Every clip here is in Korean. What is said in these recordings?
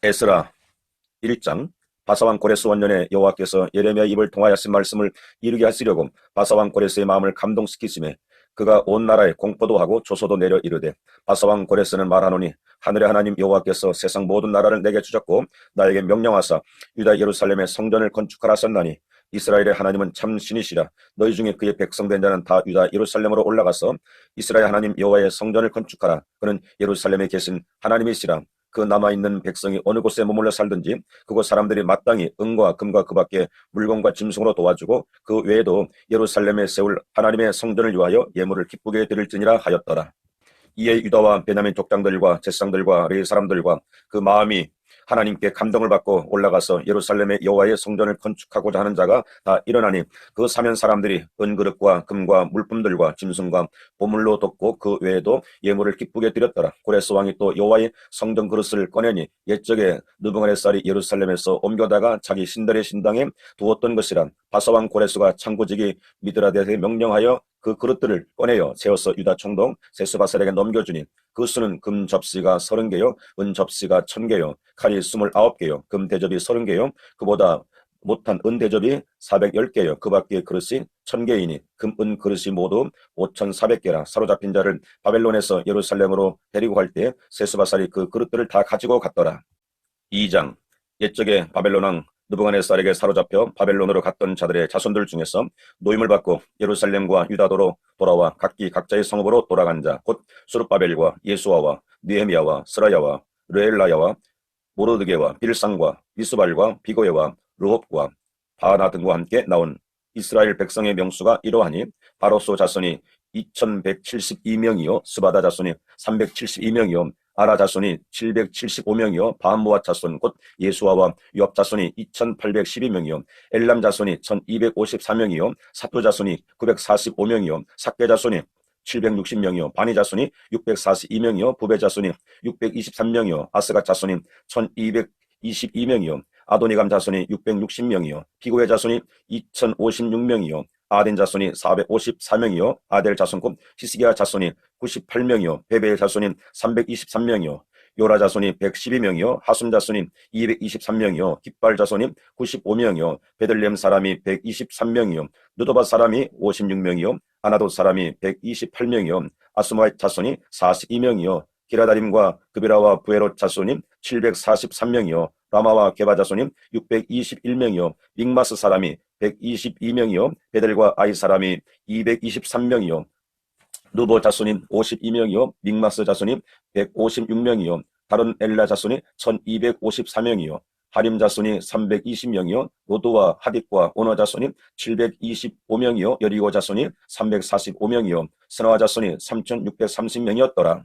에스라 1장. 바사왕 고레스 원년에 여호와께서 예레미야의 입을 통하여 하신 말씀을 이루게 하시려고 바사왕 고레스의 마음을 감동시키시매 그가 온 나라에 공포도 하고 조소도 내려 이르되, 바사왕 고레스는 말하노니 하늘의 하나님 여호와께서 세상 모든 나라를 내게 주셨고 나에게 명령하사 유다 예루살렘의 성전을 건축하라 하셨나니, 이스라엘의 하나님은 참 신이시라. 너희 중에 그의 백성된 자는 다 유다 예루살렘으로 올라가서 이스라엘 하나님 여호와의 성전을 건축하라. 그는 예루살렘에 계신 하나님이시라. 그 남아있는 백성이 어느 곳에 머물러 살든지 그곳 사람들이 마땅히 은과 금과 그 밖에 물건과 짐승으로 도와주고 그 외에도 예루살렘에 세울 하나님의 성전을 위하여 예물을 기쁘게 드릴지니라 하였더라. 이에 유다와 베냐민 족장들과 제사장들과 레위 사람들과 그 마음이 하나님께 감동을 받고 올라가서 예루살렘의 여호와의 성전을 건축하고자 하는 자가 다 일어나니, 그 사면 사람들이 은그릇과 금과 물품들과 짐승과 보물로 덮고 그 외에도 예물을 기쁘게 드렸더라. 고레스 왕이 또 여호와의 성전 그릇을 꺼내니 옛적에 느부갓네살이 예루살렘에서 옮겨다가 자기 신들의 신당에 두었던 것이라. 바사왕 고레스가 창고지기 미드라데에 명령하여 그 그릇들을 꺼내어 세워서 유다 총독 세스바살에게 넘겨주니, 그 수는 금 접시가 30개요 은 접시가 1000개요 칼이 29개요 금 대접이 30개요 그보다 못한 은 대접이 410개요 그 밖에 그릇이 1000개이니 금 은 그릇이 모두 5400개라. 사로잡힌 자를 바벨론에서 예루살렘으로 데리고 갈 때 세스바살이 그 그릇들을 다 가지고 갔더라. 2장. 옛적에 바벨론 왕 느부갓네살에게 사로잡혀 바벨론으로 갔던 자들의 자손들 중에서 노임을 받고 예루살렘과 유다도로 돌아와 각기 각자의 성읍으로 돌아간 자, 곧 수룹바벨과 예수아와 느헤미야와 스라야와 르엘라야와 모르드게와 빌상과 미스발과 비고에와 르홉과 바하나 등과 함께 나온 이스라엘 백성의 명수가 이러하니, 바로소 자손이 2172명이요 스바다 자손이 372명이요 아라 자손이 775명이요 바한모아 자손 곧 예수아와 요압 자손이 2812명이요 엘람 자손이 1254명이요 사투 자손이 945명이요 삭게 자손이 760명이요 바니 자손이 642명이요 부베 자손이 623명이요 아스가 자손이 1222명이요 아도니감 자손이 660명이요 피고의 자손이 2056명이요 아덴 자손이 454명이요 아델 자손 곧 히스기야 자손이 98명이요 베베의 자손이 323명이요 요라 자손이 112명이요 하숨 자손이 223명이요 깃발 자손이 95명이요 베들레헴 사람이 123명이요 느도바 사람이 56명이요 아나돗 사람이 128명이요 아스마웻 자손이 42명이요 기라다림과 그비라와 부에롯 자손이 743명이요 라마와 게바 자손이 621명이요 믹마스 사람이 122명이요 베델과 아이 사람이 223명이요 누보 자손이 52명이요 믹마스 자손이 156명이요 다른 엘라 자손이 1254명이요 하림 자손이 320명이요 로드와 하딕과 오너 자손이 725명이요 여리고 자손이 345명이요 스나와 자손이 3630명이었더라.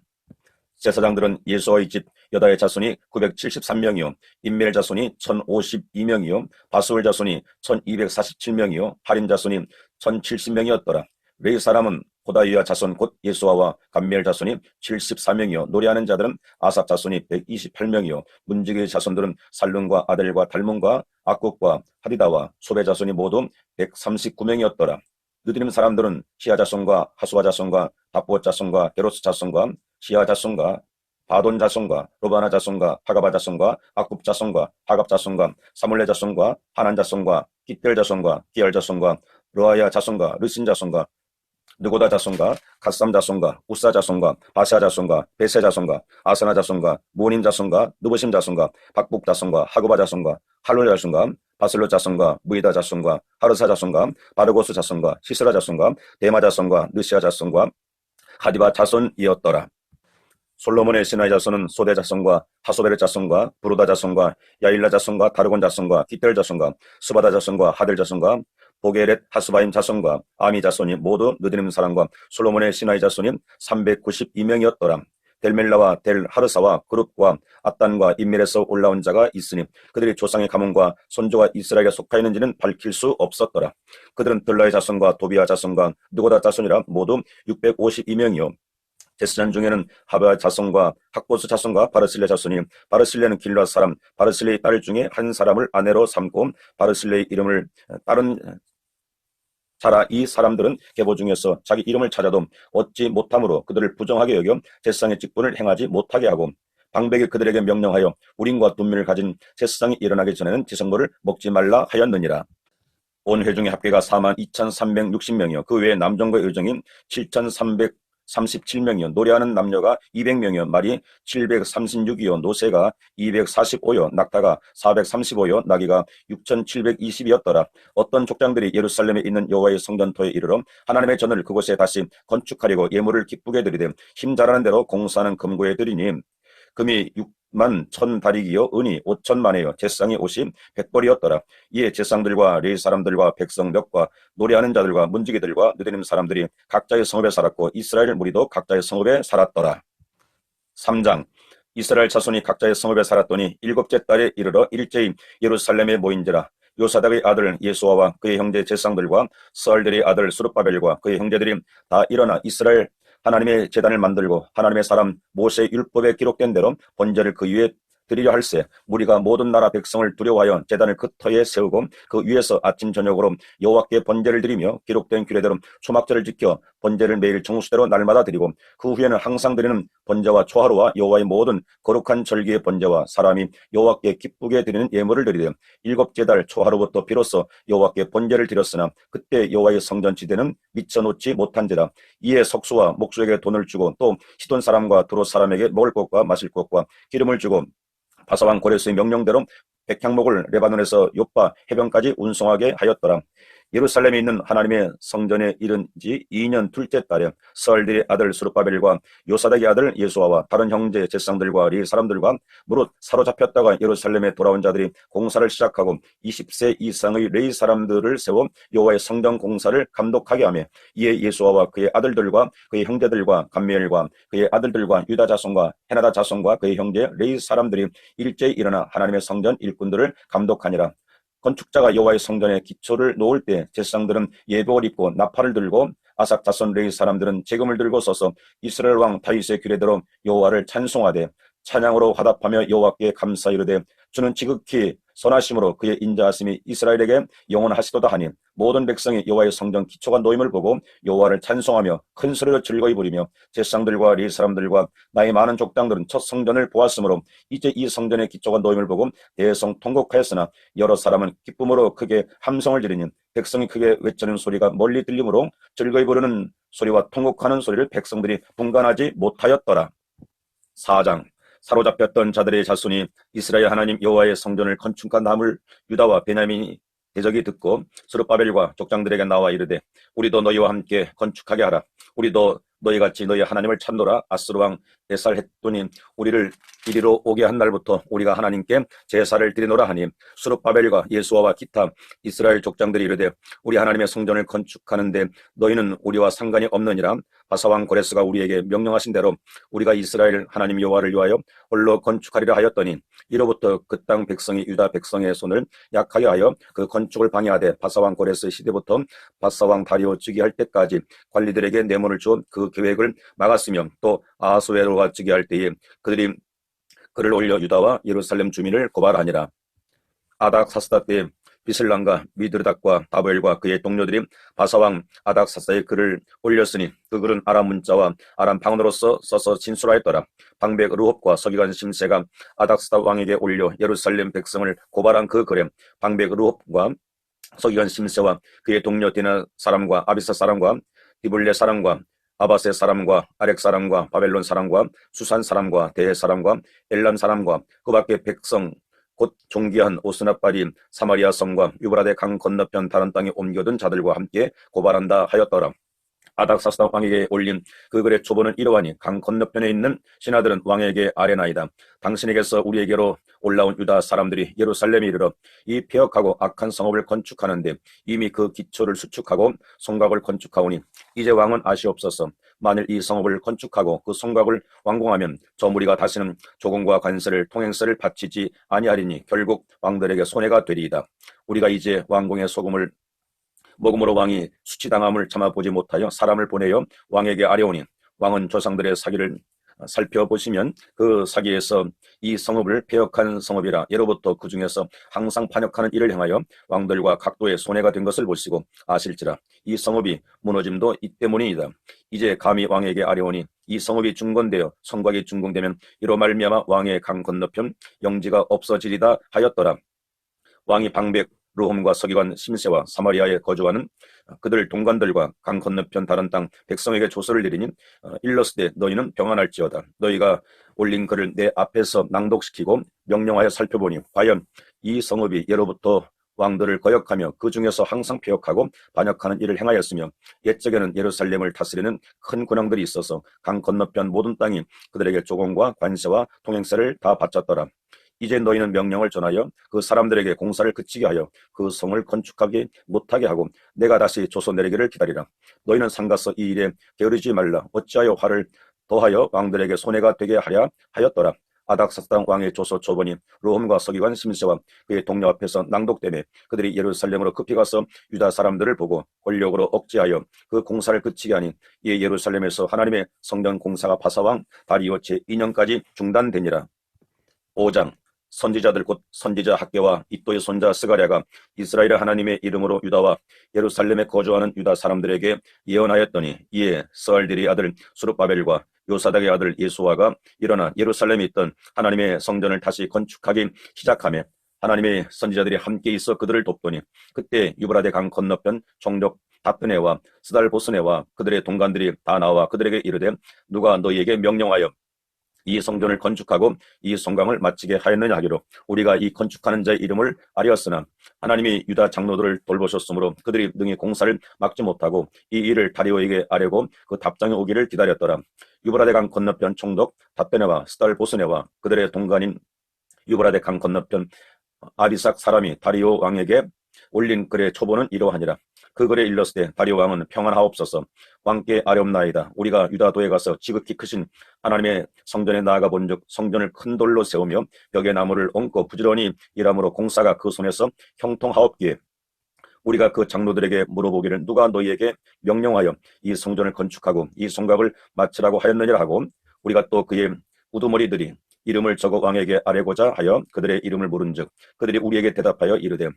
제사장들은 예수아의 집 여다의 자손이 973명이요 임멜 자손이 1052명이요 바수울 자손이 1247명이요 하림 자손이 1070명이었더라. 레위 사람은 호다이아 자손 곧 예수아와 감미엘 자손이 74명이요 노래하는 자들은 아삽 자손이 128명이요 문지기의 자손들은 살룬과 아델과 달몬과 악국과 하디다와 소베 자손이 모두 139명이었더라. 느디림 사람들은 시아 자손과 하수아 자손과 다부옷 자손과 게로스 자손과 시아 자손과 바돈 자손과 로바나 자손과 하가바 자손과 악굽 자손과 하갑 자손과 사물레 자손과 하난 자손과 기텔 자손과 기알 자손과 르아야 자손과 르신 자손과 느고다 자손과 갓삼 자손과 우사 자손과 바샤 자손과 베세 자손과 아사나 자손과 모닌 자손과 느부심 자손과 박북 자손과 하고바 자손과 할룰 자손과 바슬로 자손과 무이다 자손과 하르사 자손과 바르고스 자손과 시스라 자손과 데마 자손과 느시아 자손과 하디바 자손이었더라. 솔로몬의 시나이 자손은 소대 자손과 하소베르 자손과 부르다 자손과 야일라 자손과 다르곤 자손과 기텔 자손과 스바다 자손과 하델 자손과 보게렛 하스바임 자손과 아미 자손이 모두 느디님 사람과 솔로몬의 시나이 자손이 392명이었더라. 델멜라와 델 하르사와 그룹과 아단과 인밀에서 올라온 자가 있으니 그들이 조상의 가문과 손조가 이스라엘에 속하 있는지는 밝힐 수 없었더라. 그들은 들라의 자손과 도비아 자손과 느고다 자손이라 모두 652명이요 제사장 중에는 하바 자손과 학보스 자손과 바르실레 자손이, 바르실레는 길앗 사람 바르실레의 딸 중에 한 사람을 아내로 삼고 바르실레의 이름을 따른 자라. 이 사람들은 계보 중에서 자기 이름을 찾아도 얻지 못함으로 그들을 부정하게 여겨 제사장의 직분을 행하지 못하게 하고, 방백이 그들에게 명령하여 우림과 둠민을 가진 제사장이 일어나기 전에는 지성물을 먹지 말라 하였느니라. 온 회중의 합계가 42,360명이요 그 외에 남정과 여정인 7,337명이요 노래하는 남녀가 200명이요 말이 736이요 노새가 245요 낙타가 435요 나귀가 6,720이었더라. 어떤 족장들이 예루살렘에 있는 여호와의 성전터에 이르러 하나님의 전을 그곳에 다시 건축하려고 예물을 기쁘게 드리되 힘 잘하는 대로 공사하는 금고에 드리니 금이 6만 1,000다리기요 은이 5천만에요 제사장의 옷이 100벌이었더라. 이에 제사장들과 레위 사람들과 백성 몇과 노래하는 자들과 문지기들과 느드림 사람들이 각자의 성읍에 살았고 이스라엘 무리도 각자의 성읍에 살았더라. 3장 이스라엘 자손이 각자의 성읍에 살았더니 일곱째 달에 이르러 일제히 예루살렘에 모인지라. 요사닥의 아들 예수아와 그의 형제 제사장들과 스알델의 아들 스룹바벨과 그의 형제들이 다 일어나 이스라엘 하나님의 제단을 만들고 하나님의 사람 모세의 율법에 기록된 대로 번제를 그 위에 드리려 할세 무리가 모든 나라 백성을 두려워하여 제단을 그 터에 세우고 그 위에서 아침 저녁으로 여호와께 번제를 드리며 기록된 규례대로 초막절을 지켜 번제를 매일 정수대로 날마다 드리고 그 후에는 항상 드리는 번제와 초하루와 여호와의 모든 거룩한 절기의 번제와 사람이 여호와께 기쁘게 드리는 예물을 드리되 일곱째 달 초하루부터 비로소 여호와께 번제를 드렸으나 그때 여호와의 성전 지대는 미쳐놓지 못한지라. 이에 석수와 목수에게 돈을 주고 또 시돈 사람과 두로 사람에게 먹을 것과 마실 것과 기름을 주고 바사왕 고레스의 명령대로 백향목을 레바논에서 요파 해변까지 운송하게 하였더라. 예루살렘에 있는 하나님의 성전에 이른 지 2년 둘째 달에 스알델의 아들 스룹바벨과 요사닥의 아들 예수아와 다른 형제 제사장들과 레위 사람들과 무릇 사로잡혔다가 예루살렘에 돌아온 자들이 공사를 시작하고 20세 이상의 레위 사람들을 세워 여호와의 성전 공사를 감독하게 하며 이에 예수아와 그의 아들들과 그의 형제들과 감미엘과 그의 아들들과 유다 자손과 헤나다 자손과 그의 형제 레위 사람들이 일제히 일어나 하나님의 성전 일꾼들을 감독하니라. 건축자가 여호와의 성전에 기초를 놓을 때 제사장들은 예복을 입고 나팔을 들고 아삭 자손 레위 사람들은 재금을 들고 서서 이스라엘 왕 다윗의 규례대로 여호와를 찬송하되 찬양으로 화답하며 여호와께 감사 이르되 주는 지극히 선하심으로 그의 인자하심이 이스라엘에게 영원하시도다 하니 모든 백성이 여호와의 성전 기초가 놓임을 보고 여호와를 찬송하며 큰 소리로 즐거이 부리며 제사장들과 레위 사람들과 나의 많은 족장들은 첫 성전을 보았으므로 이제 이 성전의 기초가 놓임을 보고 대성 통곡하였으나 여러 사람은 기쁨으로 크게 함성을 지르니 백성이 크게 외치는 소리가 멀리 들리므로 즐거이 부르는 소리와 통곡하는 소리를 백성들이 분간하지 못하였더라. 4장 사로잡혔던 자들의 자손이 이스라엘 하나님 여호와의 성전을 건축한 남을 유다와 베냐민이 대적이 듣고 스룹바벨과 족장들에게 나와 이르되 우리도 너희와 함께 건축하게 하라. 우리도 너희같이 너희 하나님을 찾노라. 아스루 왕 에살헷돈이 우리를 이리로 오게 한 날부터 우리가 하나님께 제사를 드리노라 하니 스룹바벨과 예수아와 기타 이스라엘 족장들이 이르되 우리 하나님의 성전을 건축하는데 너희는 우리와 상관이 없느니라. 바사왕 고레스가 우리에게 명령하신 대로 우리가 이스라엘 하나님 여호와를 위하여 홀로 건축하리라 하였더니 이로부터 그 땅 백성이 유다 백성의 손을 약하게 하여 그 건축을 방해하되 바사왕 고레스 시대부터 바사왕 다리오 즉위할 때까지 관리들에게 뇌물을 주어 그 계획을 막았으며 또 아하수에로가 즉위할 때에 그들이 그를 올려 유다와 예루살렘 주민을 고발하니라. 아닥사스다 때 비슬람과 미드르닥과 다보엘과 그의 동료들이 바사왕 아닥사스다에 글을 올렸으니 그 글은 아람 문자와 아람 방언으로서 써서 진술하였더라. 방백 르홉과 서기관 심세가 아닥사스다 왕에게 올려 예루살렘 백성을 고발한 그 글에 방백 르홉과 서기관 심세와 그의 동료 디나 사람과 아비사 사람과 디블레 사람과 아바세 사람과 아렉 사람과 바벨론 사람과 수산 사람과 대 사람과 엘람 사람과 그 밖에 백성 곧 종기한 오스나발이 사마리아 성과 유브라데 강 건너편 다른 땅에 옮겨둔 자들과 함께 고발한다 하였더라. 아닥사스다 왕에게 올린 그 글의 초본은 이러하니 강 건너편에 있는 신하들은 왕에게 아뢰나이다. 당신에게서 우리에게로 올라온 유다 사람들이 예루살렘에 이르러 이 폐역하고 악한 성읍을 건축하는데 이미 그 기초를 수축하고 성곽을 건축하오니 이제 왕은 아시옵소서. 만일 이 성읍을 건축하고 그 성곽을 완공하면 저 무리가 다시는 조공과 관세를 통행세를 바치지 아니하리니 결국 왕들에게 손해가 되리이다. 우리가 이제 왕궁의 소금을 먹음으로 왕이 수치당함을 참아보지 못하여 사람을 보내어 왕에게 아뢰오니 왕은 조상들의 사기를 살펴보시면 그 사기에서 이 성읍을 폐역한 성읍이라 예로부터 그 중에서 항상 반역하는 일을 행하여 왕들과 각도의 손해가 된 것을 보시고 아실지라 이 성읍이 무너짐도 이 때문이다. 이제 감히 왕에게 아뢰오니 이 성읍이 중건되어 성곽이 준공되면 이로 말미암아 왕의 강 건너편 영지가 없어지리다 하였더라. 왕이 방백 르홈과 서기관 심세와 사마리아에 거주하는 그들 동관들과 강 건너편 다른 땅 백성에게 조서를 내리니 일러스되 너희는 평안할지어다. 너희가 올린 글을 내 앞에서 낭독시키고 명령하여 살펴보니 과연 이 성읍이 예로부터 왕들을 거역하며 그 중에서 항상 폐역하고 반역하는 일을 행하였으며 옛적에는 예루살렘을 다스리는 큰 군왕들이 있어서 강 건너편 모든 땅이 그들에게 조공과 관세와 통행세를 다 바쳤더라. 이제 너희는 명령을 전하여 그 사람들에게 공사를 그치게 하여 그 성을 건축하게 못하게 하고 내가 다시 조서 내리기를 기다리라. 너희는 상가서 이 일에 게으르지 말라. 어찌하여 화를 더하여 왕들에게 손해가 되게 하랴 하였더라. 아닥사스당 왕의 조서 초본이 르홈과 서기관 심세와 그의 동료 앞에서 낭독되매 그들이 예루살렘으로 급히 가서 유다 사람들을 보고 권력으로 억제하여 그 공사를 그치게 하니 이에 예루살렘에서 하나님의 성전 공사가 바사왕 다리오 제2년까지 중단되니라. 5장 선지자들 곧 선지자 학개와 이또의 손자 스가랴가 이스라엘의 하나님의 이름으로 유다와 예루살렘에 거주하는 유다 사람들에게 예언하였더니 이에 스알딜의 아들 수룹바벨과 요사닥의 아들 예수아가 일어나 예루살렘에 있던 하나님의 성전을 다시 건축하기 시작하며 하나님의 선지자들이 함께 있어 그들을 돕더니 그때 유브라데 강 건너편 총독 다뜨네와 스달보스네와 그들의 동관들이 다 나와 그들에게 이르되 누가 너희에게 명령하여 이 성전을 건축하고 이 성곽을 마치게 하였느냐 하기로 우리가 이 건축하는 자의 이름을 아뢰었으나 하나님이 유다 장로들을 돌보셨으므로 그들이 능히 공사를 막지 못하고 이 일을 다리오에게 아뢰고 그 답장이 오기를 기다렸더라. 유브라데 강 건너편 총독 다베네와 스달보스네와 그들의 동관인 유브라데 강 건너편 아비삭 사람이 다리오 왕에게 올린 글의 초본은 이러하니라. 그 글에 일렀을 때 다리오 왕은 평안하옵소서. 왕께 아뢰옵나이다. 우리가 유다도에 가서 지극히 크신 하나님의 성전에 나아가 본즉 성전을 큰 돌로 세우며 벽에 나무를 얹고 부지런히 일함으로 공사가 그 손에서 형통하옵기에 우리가 그 장로들에게 물어보기를 누가 너희에게 명령하여 이 성전을 건축하고 이 성곽을 마치라고 하였느냐 하고 우리가 또 그의 우두머리들이 이름을 적어 왕에게 아뢰고자 하여 그들의 이름을 물은즉 그들이 우리에게 대답하여 이르되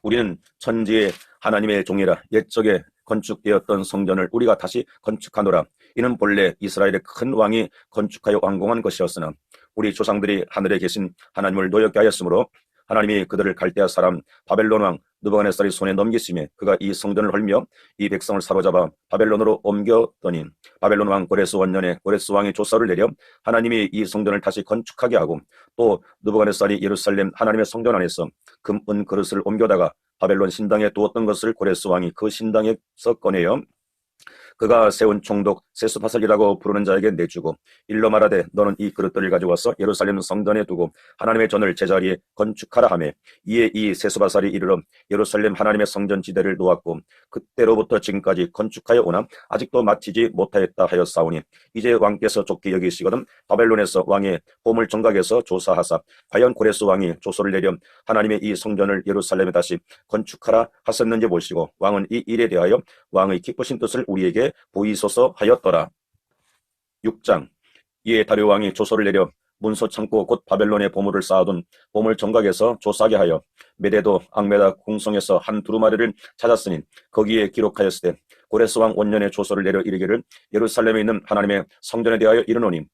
우리는 천지의 하나님의 종이라 옛적에 건축되었던 성전을 우리가 다시 건축하노라. 이는 본래 이스라엘의 큰 왕이 건축하여 완공한 것이었으나 우리 조상들이 하늘에 계신 하나님을 노엽게 하였으므로 하나님이 그들을 갈대아 사람 바벨론 왕 느부갓네살의 손에 넘기심에 그가 이 성전을 헐며 이 백성을 사로잡아 바벨론으로 옮겼더니 바벨론 왕 고레스 원년에 고레스 왕이 조서를 내려 하나님이 이 성전을 다시 건축하게 하고 또 느부갓네살이 예루살렘 하나님의 성전 안에서 금, 은 그릇을 옮겨다가 바벨론 신당에 두었던 것을 고레스 왕이 그 신당에서 꺼내어 그가 세운 총독 세스파살이라고 부르는 자에게 내주고 일러 말하되 너는 이 그릇들을 가져와서 예루살렘 성전에 두고 하나님의 전을 제자리에 건축하라 하며 이에 이 세스파살이 이르러 예루살렘 하나님의 성전 지대를 놓았고 그때로부터 지금까지 건축하여 오나 아직도 마치지 못하였다 하였사오니 이제 왕께서 좋게 여기시거든 바벨론에서 왕의 보물 정각에서 조사하사 과연 고레스 왕이 조서를 내려 하나님의 이 성전을 예루살렘에 다시 건축하라 하셨는지 보시고 왕은 이 일에 대하여 왕의 기쁘신 뜻을 우리에게 보이소서 하였더라. 6장 이에 다리오 왕이 조서를 내려 문서 창고 곧 바벨론의 보물을 쌓아둔 보물 정각에서 조사하게 하여 메데도 앙메다 궁성에서 한 두루마리를 찾았으니 거기에 기록하였을 때 고레스 왕 원년에 조서를 내려 이르기를 예루살렘에 있는 하나님의 성전에 대하여 이르노니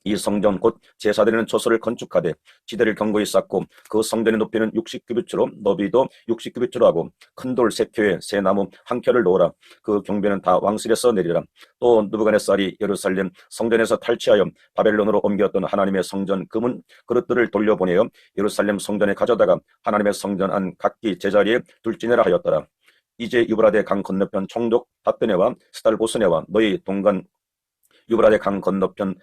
이 성전 곧 제사드리는 처소를 건축하되 지대를 견고히 쌓고 그 성전의 높이는 60규빗으로 너비도 60규빗으로 하고 큰 돌 3켜에 새 나무 1켜를 놓으라. 그 경배는 다 왕실에서 내리라. 또 느부갓네살이 예루살렘 성전에서 탈취하여 바벨론으로 옮겼던 하나님의 성전 금은 그릇들을 돌려보내어 예루살렘 성전에 가져다가 하나님의 성전 안 각기 제자리에 둘지내라 하였더라. 이제 유브라데 강 건너편 총독 다뜨네와 스달보스네와 너희 동관 유브라데 강 건너편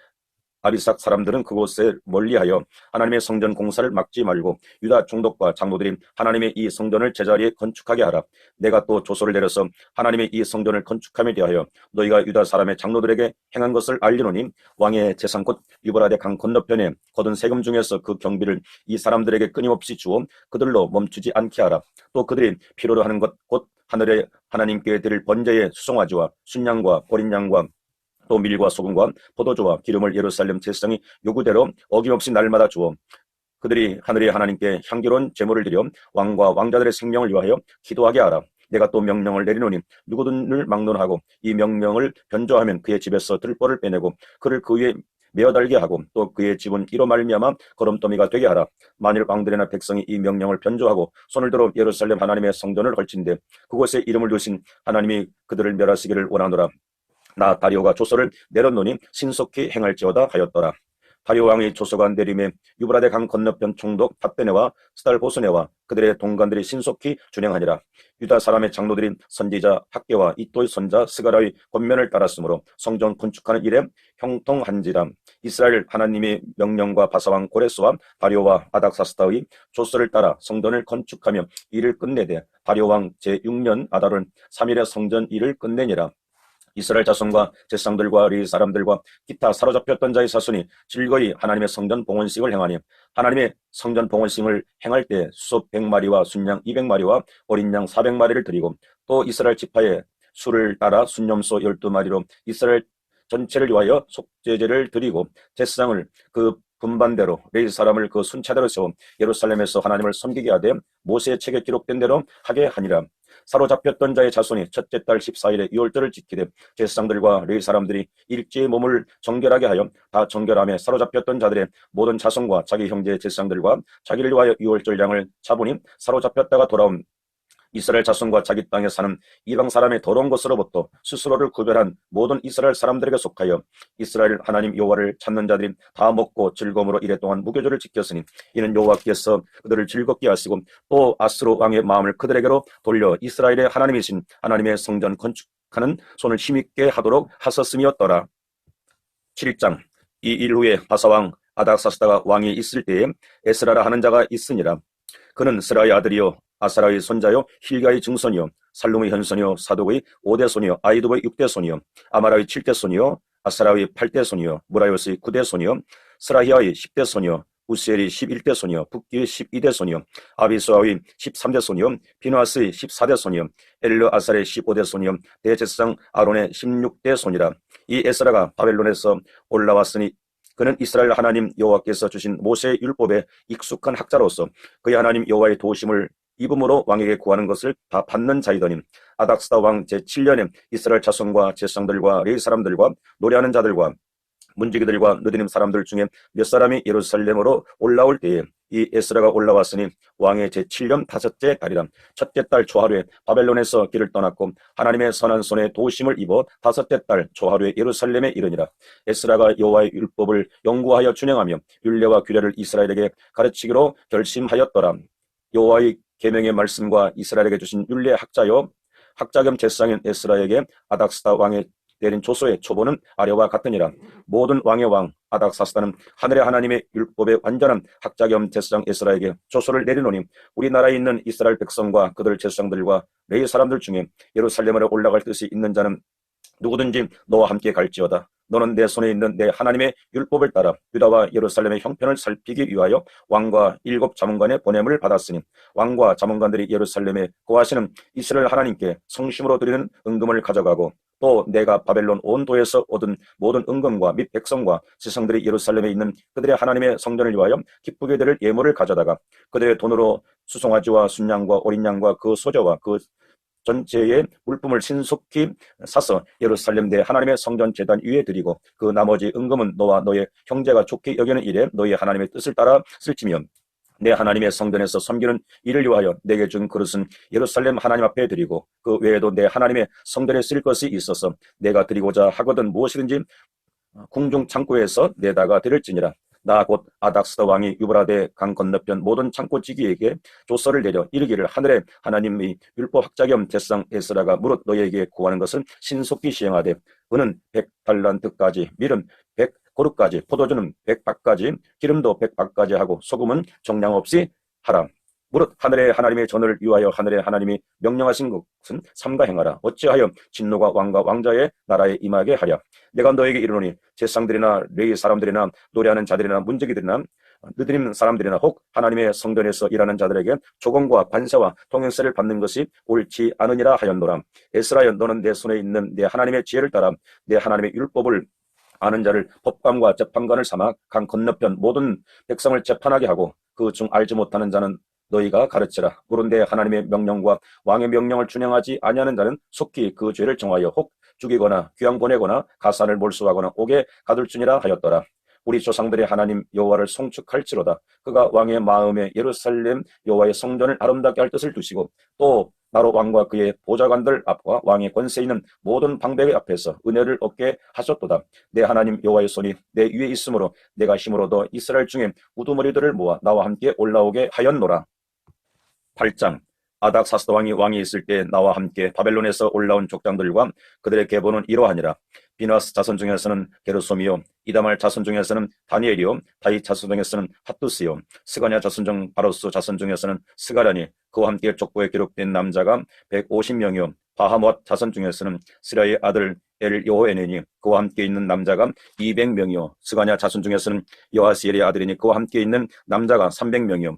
아비삭 사람들은 그곳에 멀리하여 하나님의 성전 공사를 막지 말고 유다 총독과 장로들이 하나님의 이 성전을 제자리에 건축하게 하라. 내가 또 조서를 내려서 하나님의 이 성전을 건축함에 대하여 너희가 유다 사람의 장로들에게 행한 것을 알리노니 왕의 재산 곧 유브라데 강 건너편에 거둔 세금 중에서 그 경비를 이 사람들에게 끊임없이 주어 그들로 멈추지 않게 하라. 또 그들이 필요로 하는 것 곧 하늘의 하나님께 드릴 번제의 수송아지와 순양과 보린 양과 또 밀과 소금과 포도주와 기름을 예루살렘 제사장이 요구대로 어김없이 날마다 주어 그들이 하늘의 하나님께 향기로운 제물을 드려 왕과 왕자들의 생명을 위하여 기도하게 하라. 내가 또 명령을 내리노니 누구든을 막론하고 이 명령을 변조하면 그의 집에서 들보를 빼내고 그를 그 위에 메어달게 하고 또 그의 집은 이로 말미암아 거름더미가 되게 하라. 만일 왕들이나 백성이 이 명령을 변조하고 손을 들어 예루살렘 하나님의 성전을 걸친데 그곳에 이름을 두신 하나님이 그들을 멸하시기를 원하노라. 나 다리오가 조서를 내렸노니 신속히 행할지어다 하였더라. 다리오 왕이 조서가 내림에 유브라데 강 건너편 총독 탑베네와 스달보스네와 그들의 동관들이 신속히 준행하니라. 유다 사람의 장로들인 선지자 학개와 이또의 손자 스가라의 권면을 따랐으므로 성전 건축하는 일에 형통한지라. 이스라엘 하나님의 명령과 바사왕 고레스와 다리오와 아닥사스다의 조서를 따라 성전을 건축하며 일을 끝내되 다리오 왕 제6년 아달은 3일에 성전 일을 끝내니라. 이스라엘 자손과 제사장들과 레위 사람들과 기타 사로잡혔던 자의 자손이 즐거이 하나님의 성전 봉헌식을 행하니 하나님의 성전 봉헌식을 행할 때 수소 100마리와 순양 200마리와 어린 양 400마리를 드리고 또 이스라엘 지파의 수를 따라 순염소 12마리로 이스라엘 전체를 위하여 속죄제를 드리고 제사장을 그 분반대로 레위 사람을 그 순차대로 세워 예루살렘에서 하나님을 섬기게 하되 모세의 책에 기록된 대로 하게 하니라. 사로잡혔던 자의 자손이 첫째 달 14일에 유월절을 지키되 제사장들과 레위 사람들이 일제히 몸을 정결하게 하여 다 정결함에 사로잡혔던 자들의 모든 자손과 자기 형제 제사장들과 자기를 위하여 유월절 양을 잡으니 사로잡혔다가 돌아온 이스라엘 자손과 자기 땅에 사는 이방 사람의 더러운 것으로부터 스스로를 구별한 모든 이스라엘 사람들에게 속하여 이스라엘 하나님 여호와를 찾는 자들이 다 먹고 즐거움으로 이랫동안 무교절을 지켰으니 이는 여호와께서 그들을 즐겁게 하시고 또 아스로 왕의 마음을 그들에게로 돌려 이스라엘의 하나님이신 하나님의 성전 건축하는 손을 힘있게 하도록 하셨음이었더라. 7장. 이 일 후에 바사왕 아닥사스다가 왕이 있을 때에 에스라라 하는 자가 있으니라. 그는 스라의 아들이요 아사라의 손자요 힐가의 증손이요 살룸의 현손이요 사독의 5대 손이요 아이두의 6대 손이요 아마라의 7대 손이요 아사라의 8대 손이요 무라요스의 9대 손이요 스라히아의 10대 손이요 우스엘의 11대 손이요 북기의 12대 손이요 아비수아의 13대 손이요 비누아스의 14대 손이요 엘르 아살의 15대 손이요 대제사장 아론의 16대 손이라. 이 에스라가 바벨론에서 올라왔으니 그는 이스라엘 하나님 여호와께서 주신 모세의 율법에 익숙한 학자로서 그의 하나님 여호와의 도우심을 입음으로 왕에게 구하는 것을 다 받는 자이더니 아닥스다 왕 제7년에 이스라엘 자손과 제사장들과 레위 사람들과 노래하는 자들과 문지기들과 느디님 사람들 중에 몇 사람이 예루살렘으로 올라올 때에 이 에스라가 올라왔으니 왕의 제7년 다섯째 달이라. 첫째 달 초하루에 바벨론에서 길을 떠났고 하나님의 선한 손에 도우심을 입어 다섯째 달 초하루에 예루살렘에 이르니라. 에스라가 여호와의 율법을 연구하여 준행하며 율례와 규례를 이스라엘에게 가르치기로 결심하였더라. 여호와의 계명의 말씀과 이스라엘에게 주신 율례 학자요 학자 겸 제사장인 에스라에게 아닥스다 왕의 내린 조서의 초보는 아래와 같으니라. 모든 왕의 왕 아닥사스다는 하늘의 하나님의 율법의 완전한 학자 겸 제사장 에스라에게 조서를 내리노니 우리나라에 있는 이스라엘 백성과 그들 제사장들과 레위 사람들 중에 예루살렘으로 올라갈 뜻이 있는 자는 누구든지 너와 함께 갈지어다. 너는 내 손에 있는 내 하나님의 율법을 따라 유다와 예루살렘의 형편을 살피기 위하여 왕과 7 자문관의 보냄을 받았으니 왕과 자문관들이 예루살렘에 거하시는 이스라엘 하나님께 성심으로 드리는 은금을 가져가고 또 내가 바벨론 온 도에서 얻은 모든 은금과 및 백성과 지성들이 예루살렘에 있는 그들의 하나님의 성전을 위하여 기쁘게 드릴 예물을 가져다가 그들의 돈으로 수송아지와 순양과 어린 양과 그 소저와 그 전체의 물품을 신속히 사서 예루살렘 내 하나님의 성전 제단 위에 드리고 그 나머지 은금은 너와 너의 형제가 좋게 여기는 일에 너희 하나님의 뜻을 따라 쓸지며 내 하나님의 성전에서 섬기는 일을 위하여 내게 준 그릇은 예루살렘 하나님 앞에 드리고 그 외에도 내 하나님의 성전에 쓸 것이 있어서 내가 드리고자 하거든 무엇이든지 궁중 창고에서 내다가 드릴지니라. 나 곧 아닥스다 왕이 유브라데 강 건너편 모든 창고지기에게 조서를 내려 이르기를 하늘의 하나님의 율법 학자 겸 제사장 에스라가 무릇 너희에게 구하는 것은 신속히 시행하되 은은 100달란트까지 밀은 100고루까지 포도주는 100박까지 기름도 100박까지 하고 소금은 정량 없이 하라. 무릇 하늘의 하나님의 전을 위하여 하늘의 하나님이 명령하신 것은 삼가 행하라. 어찌하여 진노가 왕과 왕자의 나라에 임하게 하랴. 내가 너에게 이르노니 제사장들이나 레위 사람들이나 노래하는 자들이나 문지기들이나 느드림 사람들이나 혹 하나님의 성전에서 일하는 자들에게 조공과 관세와 통행세를 받는 것이 옳지 않으니라 하였노라. 에스라여 너는 내 손에 있는 내 하나님의 지혜를 따라 내 하나님의 율법을 아는 자를 법관과 재판관을 삼아 강 건너편 모든 백성을 재판하게 하고 그 중 알지 못하는 자는 너희가 가르치라. 그런데 하나님의 명령과 왕의 명령을 준행하지 아니하는 자는 속히 그 죄를 정하여 혹 죽이거나 귀양 보내거나 가산을 몰수하거나 옥에 가둘지니라 하였더라. 우리 조상들이 하나님 여호와를 송축할지로다. 그가 왕의 마음에 예루살렘 여호와의 성전을 아름답게 할 뜻을 두시고 또 나로 왕과 그의 보좌관들 앞과 왕의 권세 있는 모든 방백의 앞에서 은혜를 얻게 하셨도다. 내 하나님 여호와의 손이 내 위에 있으므로 내가 힘으로 더 이스라엘 중에 우두머리들을 모아 나와 함께 올라오게 하였노라. 8장. 아닥사스다 왕이 있을 때 나와 함께 바벨론에서 올라온 족장들과 그들의 계보는 이러하니라. 비나스 자손 중에서는 게르솜이요, 이다말 자손 중에서는 다니엘이요, 다윗 자손 중에서는 핫두스요, 스가냐 자손 중 바로스 자손 중에서는 스가랴니, 그와 함께 족보에 기록된 남자가 150명이요, 바하못 자손 중에서는 스라의 아들 엘요에네니, 그와 함께 있는 남자가 200명이요, 스가냐 자손 중에서는 여하시엘의 아들이니 그와 함께 있는 남자가 300명이요,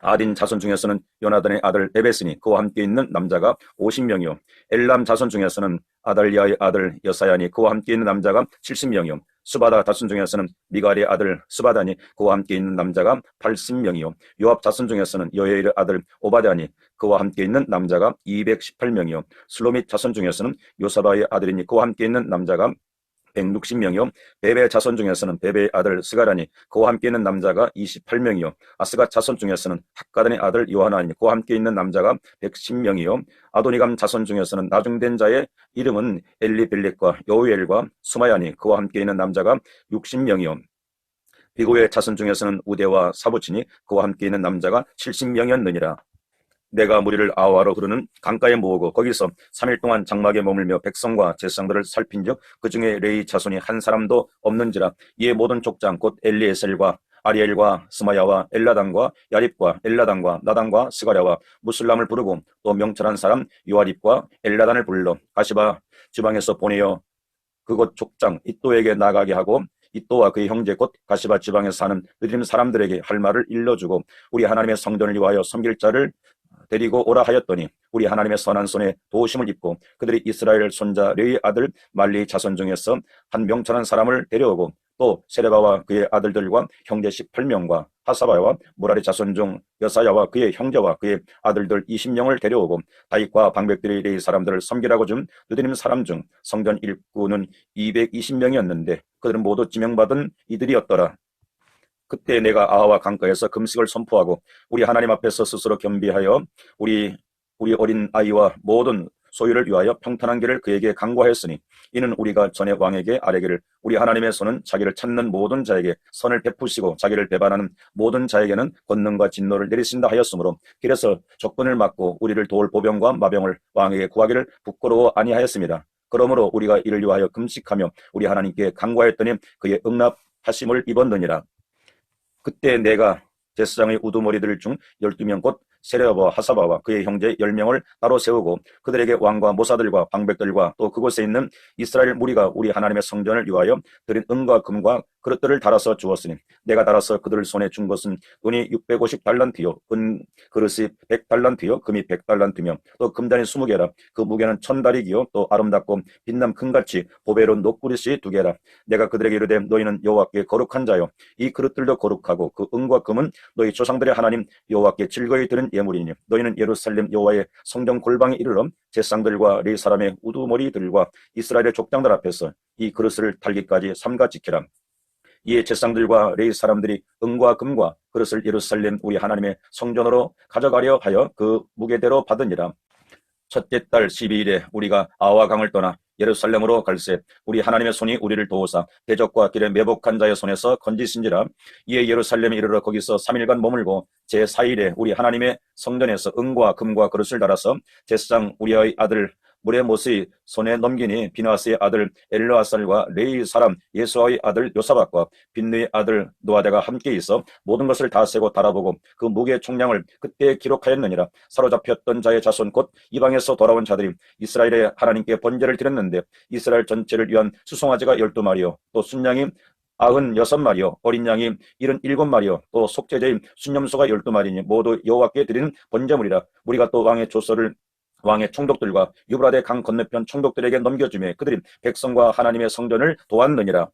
아딘 자손 중에서는 요나단의 아들 에베스니 그와 함께 있는 남자가 50명이요. 엘람 자손 중에서는 아달리아의 아들 여사야니 그와 함께 있는 남자가 70명이요. 수바다 자손 중에서는 미갈의 아들 스바다니 그와 함께 있는 남자가 80명이요. 요압 자손 중에서는 여에일의 아들 오바다니 그와 함께 있는 남자가 218명이요. 슬로밋 자손 중에서는 요사바의 아들이니 그와 함께 있는 남자가 160명이요. 베베 자손 중에서는 베베의 아들 스가라니 그와 함께 있는 남자가 28명이요. 아스가 자손 중에서는 학가단의 아들 요하나니 그와 함께 있는 남자가 110명이요. 아도니감 자손 중에서는 나중된 자의 이름은 엘리벨렉과 여우엘과 수마야니 그와 함께 있는 남자가 60명이요. 비고의 자손 중에서는 우데와 사부치니 그와 함께 있는 남자가 70명이었느니라. 내가 무리를 아와로 흐르는 강가에 모으고 거기서 3일 동안 장막에 머물며 백성과 제사장들을 살핀즉 그 중에 레위 자손이 한 사람도 없는지라. 이에 모든 족장 곧 엘리에셀과 아리엘과 스마야와 엘라단과 야립과 엘라단과 나단과 스가랴와 무슬람을 부르고 또 명철한 사람 요아립과 엘라단을 불러 가시바 지방에서 보내어 그곳 족장 이또에게 나가게 하고 이또와 그의 형제 곧 가시바 지방에서 사는 느림 사람들에게 할 말을 일러주고 우리 하나님의 성전을 위하여 섬길 자를 데리고 오라 하였더니 우리 하나님의 선한 손에 도우심을 입고 그들이 이스라엘 손자 레위 아들 말리 자손 중에서 한 명철한 사람을 데려오고 또 세레바와 그의 아들들과 형제 18명과 하사바와 무라리 자손 중 여사야와 그의 형제와 그의 아들들 20명을 데려오고 다윗과 방백들이 레위 사람들을 섬기라고 준 느드림 사람 중 성전 일꾼은 220명이었는데 그들은 모두 지명받은 이들이었더라. 그때 내가 아하와 강가에서 금식을 선포하고 우리 하나님 앞에서 스스로 겸비하여 우리 어린 아이와 모든 소유를 위하여 평탄한 길을 그에게 강구하였으니 이는 우리가 전에 왕에게 아뢰기를 우리 하나님의 손은 자기를 찾는 모든 자에게 선을 베푸시고 자기를 배반하는 모든 자에게는 권능과 진노를 내리신다 하였으므로 길에서 적군을 막고 우리를 도울 보병과 마병을 왕에게 구하기를 부끄러워 아니하였습니다. 그러므로 우리가 이를 위하여 금식하며 우리 하나님께 강구하였더니 그의 응답하심을 입었느니라. 그때 내가 제사장의 우두머리들 중 12명 곧 세레바와 하사바와 그의 형제 10명을 따로 세우고 그들에게 왕과 모사들과 방백들과 또 그곳에 있는 이스라엘 무리가 우리 하나님의 성전을 위하여 드린 은과 금과 그릇들을 달아서 주었으니 내가 달아서 그들 손에 준 것은 은이 650달란트요 은 그릇이 100달란트요 금이 100달란트며 또 금잔이 20개라 그 무게는 1000다리기요 또 아름답고 빛남 금같이 보배로운 녹그릇이 2개라. 내가 그들에게 이르되 너희는 여호와께 거룩한 자요 이 그릇들도 거룩하고 그 은과 금은 너희 조상들의 하나님 여호와께 즐거이 드린 예물이니 너희는 예루살렘 여호와의 성전 골방에 이르러 제사장들과 레위 사람의 우두머리들과 이스라엘의 족장들 앞에서 이 그릇을 달기까지 삼가 지키라. 이에 제사장들과 레위 사람들이 은과 금과 그릇을 예루살렘 우리 하나님의 성전으로 가져가려 하여 그 무게대로 받으니라. 첫째 달 12일에 우리가 아와 강을 떠나 예루살렘으로 갈새 우리 하나님의 손이 우리를 도우사 대적과 길에 매복한 자의 손에서 건지신지라. 이에 예루살렘에 이르러 거기서 3일간 머물고 제4일에 우리 하나님의 성전에서 은과 금과 그릇을 달아서 제사장 우리의 아들 무레모스의 손에 넘기니 비나스의 아들 엘르아살과 레위 사람 예수아의 아들 요사박과 빈느의 아들 노아데가 함께 있어 모든 것을 다 세고 달아보고 그 무게 총량을 그때 기록하였느니라. 사로잡혔던 자의 자손 곧 이방에서 돌아온 자들이 이스라엘의 하나님께 번제를 드렸는데 이스라엘 전체를 위한 수송아지가 12마리요 또 순양이 96마리요 어린 양이 77마리요 또 속죄제인 순념소가 12마리니 모두 여호와께 드리는 번제물이라. 우리가 또 왕의 총독들과 유브라데 강 건너편 총독들에게 넘겨주며 그들이 백성과 하나님의 성전을 도왔느니라.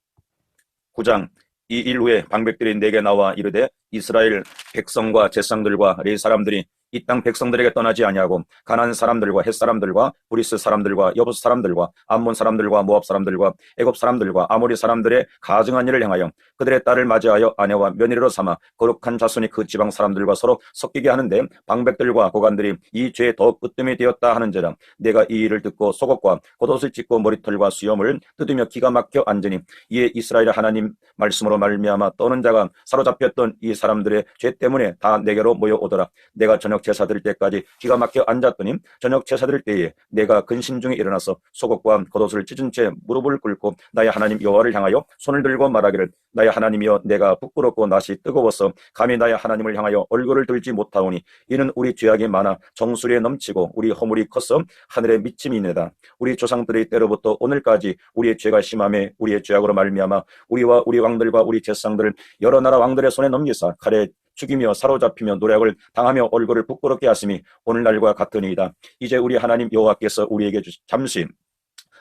9장. 이 일 후에 방백들이 내게 나와 이르되 이스라엘 백성과 제사장들과 레위 사람들이 이 땅 백성들에게 떠나지 아니하고 가나안 사람들과 헷 사람들과 브리스 사람들과 여부스 사람들과 암몬 사람들과 모압 사람들과 애굽 사람들과 아모리 사람들의 가증한 일을 행하여 그들의 딸을 맞이하여 아내와 며느리로 삼아 거룩한 자손이 그 지방 사람들과 서로 섞이게 하는데 방백들과 고관들이 이 죄에 더 으뜸이 되었다 하는지라 내가 이 일을 듣고 속옷과 겉옷을 찢고 머리털과 수염을 뜯으며 기가 막혀 앉으니 이에 이스라엘 하나님 말씀으로 말미암아 떠는 자가 사로잡혔던 이 사람들의 죄 때문에 다 내게로 모여오더라. 내가 저녁 제사 드릴 때까지 기가 막혀 앉았더니 저녁 제사 드릴 때에 내가 근심 중에 일어나서 속옷과 겉옷을 찢은 채 무릎을 꿇고 나의 하나님 여호와를 향하여 손을 들고 말하기를 나의 하나님이여 내가 부끄럽고 낯이 뜨거워서 감히 나의 하나님을 향하여 얼굴을 들지 못하오니 이는 우리 죄악이 많아 정수리에 넘치고 우리 허물이 커서 하늘에 미침이니이다. 우리 조상들의 때로부터 오늘까지 우리의 죄가 심함에 우리의 죄악으로 말미암아 우리와 우리 왕들과 우리 제사장들을 여러 나라 왕들의 손에 넘기사 칼에 죽이며 사로잡히며 노략을 당하며 얼굴을 부끄럽게 하심이 오늘날과 같으니이다. 이제 우리 하나님 여호와께서 우리에게 잠시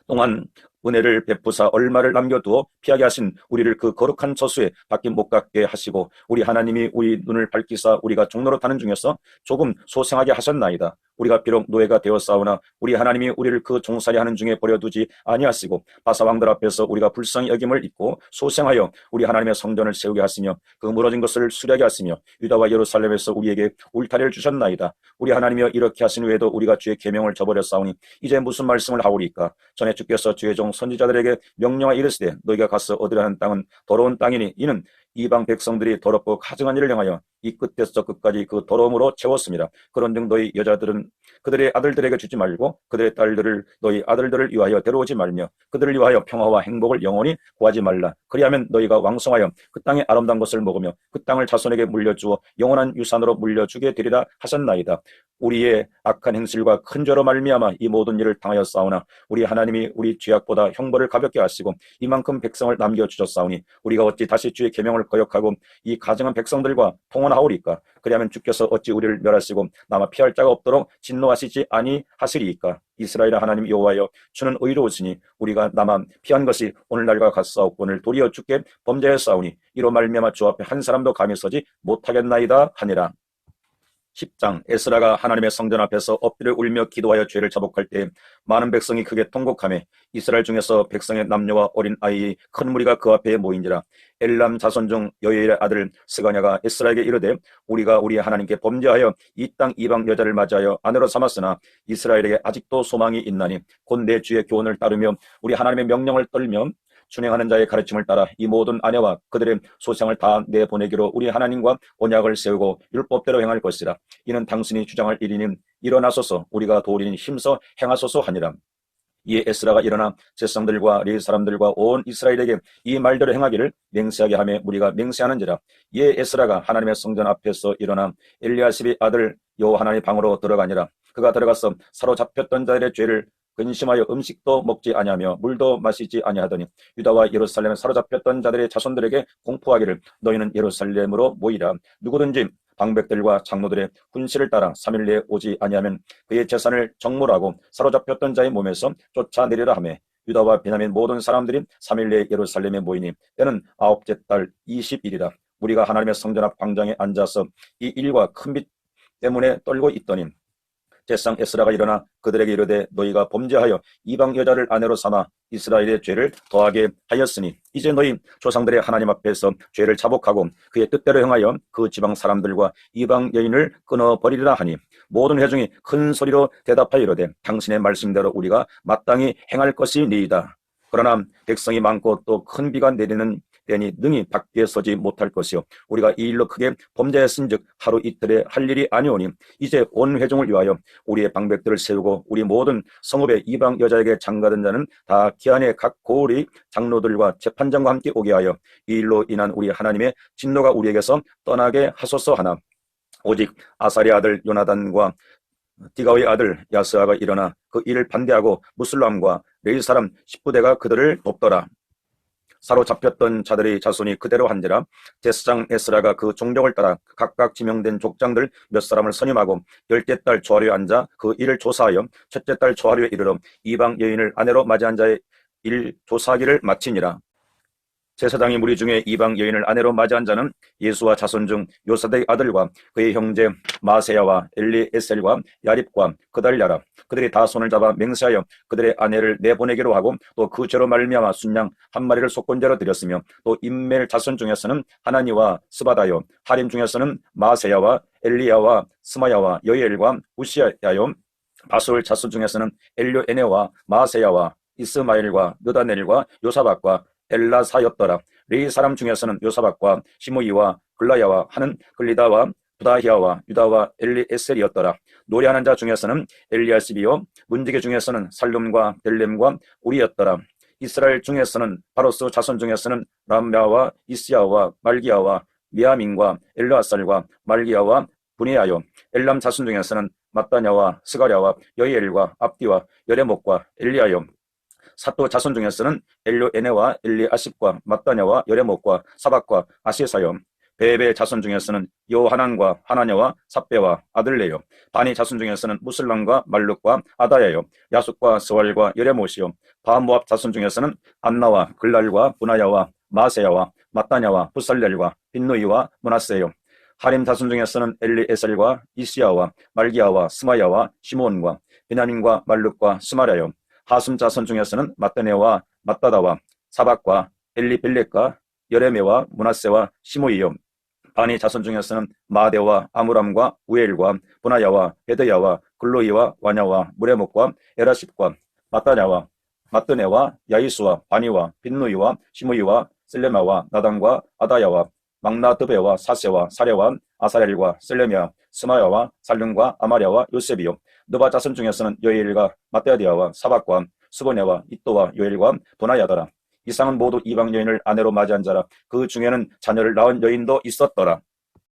동안 은혜를 베푸사 얼마를 남겨두어 피하게 하신 우리를 그 거룩한 저수에 밖에 못 가게 하시고 우리 하나님이 우리 눈을 밝히사 우리가 종로로 타는 중에서 조금 소생하게 하셨나이다. 우리가 비록 노예가 되었사오나 우리 하나님이 우리를 그 종살이 하는 중에 버려두지 아니하시고 바사왕들 앞에서 우리가 불쌍히 여김을 입고 소생하여 우리 하나님의 성전을 세우게 하시며 그 무너진 것을 수리하게 하시며 유다와 예루살렘에서 우리에게 울타리를 주셨나이다. 우리 하나님이여 이렇게 하신 후에도 우리가 주의 계명을 저버렸사오니 이제 무슨 말씀을 하오리까? 전에 주께서 주의 종 선지자들에게 명령하여 이르시되 너희가 가서 얻으려 하는 땅은 더러운 땅이니 이는 이방 백성들이 더럽고 가증한 일을 행하여 이 끝에서 끝까지 그 더러움으로 채웠습니다. 그런즉 너희 여자들은 그들의 아들들에게 주지 말고 그들의 딸들을 너희 아들들을 위하여 데려오지 말며 그들을 위하여 평화와 행복을 영원히 구하지 말라. 그리하면 너희가 왕성하여 그 땅의 아름다운 것을 먹으며 그 땅을 자손에게 물려주어 영원한 유산으로 물려주게 되리라 하셨나이다. 우리의 악한 행실과 큰 죄로 말미암아 이 모든 일을 당하였사오나 우리 하나님이 우리 죄악보다 형벌을 가볍게 하시고 이만큼 백성을 남겨주셨사오니 우리가 어찌 다시 주의 계명을 거역하고 이 가증한 백성들과 통혼하오리까? 그리하면 주께서 어찌 우리를 멸하시고 남아 피할 자가 없도록 진노하시지 아니하시리이까? 이스라엘 하나님 여호와여 주는 의로우시니 우리가 남아 피한 것이 오늘날과 같사옵거늘 도리어 주께 범죄하였사오니 이로 말미암아 주 앞에 한 사람도 감히 서지 못하겠나이다 하니라. 10장 에스라가 하나님의 성전 앞에서 엎드려 울며 기도하여 죄를 자복할 때 많은 백성이 크게 통곡하며 이스라엘 중에서 백성의 남녀와 어린 아이의 큰 무리가 그 앞에 모인지라. 엘람 자손 중 여호엘의 아들 스가냐가 에스라에게 이르되 우리가 우리 하나님께 범죄하여 이 땅 이방 여자를 맞이하여 아내로 삼았으나 이스라엘에게 아직도 소망이 있나니 곧 내 주의 교훈을 따르며 우리 하나님의 명령을 떨며 준행하는 자의 가르침을 따라 이 모든 아내와 그들의 소생을 다 내보내기로 우리 하나님과 언약을 세우고 율법대로 행할 것이라. 이는 당신이 주장할 일이니 일어나소서 우리가 도리니 힘써 행하소서 하니라. 이에 에스라가 일어나 제사장들과 레위 사람들과 온 이스라엘에게 이 말대로 행하기를 맹세하게 하며 무리가 맹세하는지라. 이에 에스라가 하나님의 성전 앞에서 일어나 엘리야십의 아들 여호하나의 방으로 들어가니라. 그가 들어가서 사로잡혔던 자들의 죄를 근심하여 음식도 먹지 아니하며 물도 마시지 아니하더니 유다와 예루살렘에 사로잡혔던 자들의 자손들에게 공포하기를 너희는 예루살렘으로 모이라. 누구든지 방백들과 장로들의 훈시를 따라 3일 내에 오지 아니하면 그의 재산을 정몰하고 사로잡혔던 자의 몸에서 쫓아내리라 하며 유다와 베냐민 모든 사람들이 3일 내에 예루살렘에 모이니 때는 9째 달 20일이라. 우리가 하나님의 성전 앞 광장에 앉아서 이 일과 큰 빛 때문에 떨고 있더니 제사장 에스라가 일어나 그들에게 이르되 너희가 범죄하여 이방 여자를 아내로 삼아 이스라엘의 죄를 더하게 하였으니 이제 너희 조상들의 하나님 앞에서 죄를 자복하고 그의 뜻대로 행하여 그 지방 사람들과 이방 여인을 끊어버리리라 하니 모든 회중이 큰 소리로 대답하여 이르되 당신의 말씀대로 우리가 마땅히 행할 것이니이다. 그러나 백성이 많고 또 큰 비가 내리는 때니 능히 밖에 서지 못할 것이요 우리가 이 일로 크게 범죄했은즉 하루 이틀에 할 일이 아니오니 이제 온 회중을 위하여 우리의 방백들을 세우고 우리 모든 성읍의 이방 여자에게 장가든 자는 다 기한의 각 고을의 장로들과 재판장과 함께 오게 하여 이 일로 인한 우리 하나님의 진노가 우리에게서 떠나게 하소서 하나 오직 아사리 아들 요나단과 디가의 아들 야스아가 일어나 그 일을 반대하고 무슬람과 레위 사람 10부대가 그들을 돕더라. 사로잡혔던 자들의 자손이 그대로 한지라. 제사장 에스라가 그 종족을 따라 각각 지명된 족장들 몇 사람을 선임하고 10째 달 조하루에 앉아 그 일을 조사하여 첫째 달 조하루에 이르러 이방 여인을 아내로 맞이한 자의 일 조사하기를 마치니라. 제사장이 무리 중에 이방 여인을 아내로 맞이한 자는 예수와 자손 중 요사대의 아들과 그의 형제 마세야와 엘리에셀과 야립과 그달랴라. 그들이 다 손을 잡아 맹세하여 그들의 아내를 내보내기로 하고 또 그 죄로 말미암아 순양 한 마리를 속건제로 드렸으며 또 임멜 자손 중에서는 하나니와 스바다요 하림 중에서는 마세야와 엘리야와 스마야와 여이엘과 우시야요 바술 자손 중에서는 엘료에네와 마세야와 이스마엘과 느다넬과 요사박과 엘라사였더라. 레위 사람 중에서는 요사박과 시므이와 글라야와 하는 글리다와 부다히아와 유다와 엘리에셀이었더라. 노래하는 자 중에서는 엘리야십이요 문지기 중에서는 살룸과 델렘과 우리였더라. 이스라엘 중에서는 바로스 자손 중에서는 람야와 이스야와 말기야와 미야민과 엘르아살과 말기야와 분이야요 엘람 자손 중에서는 마따냐와 스가랴와 여이엘과 압디와 여레목과 엘리야요 사또 자손 중에서는 엘료에네와 엘리아십과 마따냐와 여레목과 사박과 아시사요 베베 자손 중에서는 요하난과 하나냐와 삽베와 아들레요 바니 자손 중에서는 무슬람과 말룩과 아다야요 야숫과 스왈과 여레못이요 바모압 자손 중에서는 안나와 글랄과 분하야와 마세야와 마따냐와 부살렐과 빈누이와 문하세요 하림 자손 중에서는 엘리에셀과 이시야와 말기야와 스마야와 시몬과 베냐민과 말룩과 스마랴요 하숨 자손 중에서는 마따네와 마따다와 사박과 엘리벨렉과 여레메와 문하세와 시므이요 바니 자손 중에서는 마데와 아무람과 우엘과 분하야와 베드야와 글로이와 와냐와 무레목과 에라십과 마따냐와 마뜨네와 야이수와 바니와 빈누이와 시므이와 셀레마와 나단과 아다야와 막나드베와 사세와 사레와 아사렐과 셀레미아 스마야와 살lun과 아마랴와 요셉이요 느바 자손 중에서는 여일과 마떼아디아와 사박과 스보네와 이또와 요엘과 도나야더라. 이상은 모두 이방 여인을 아내로 맞이한 자라. 그 중에는 자녀를 낳은 여인도 있었더라.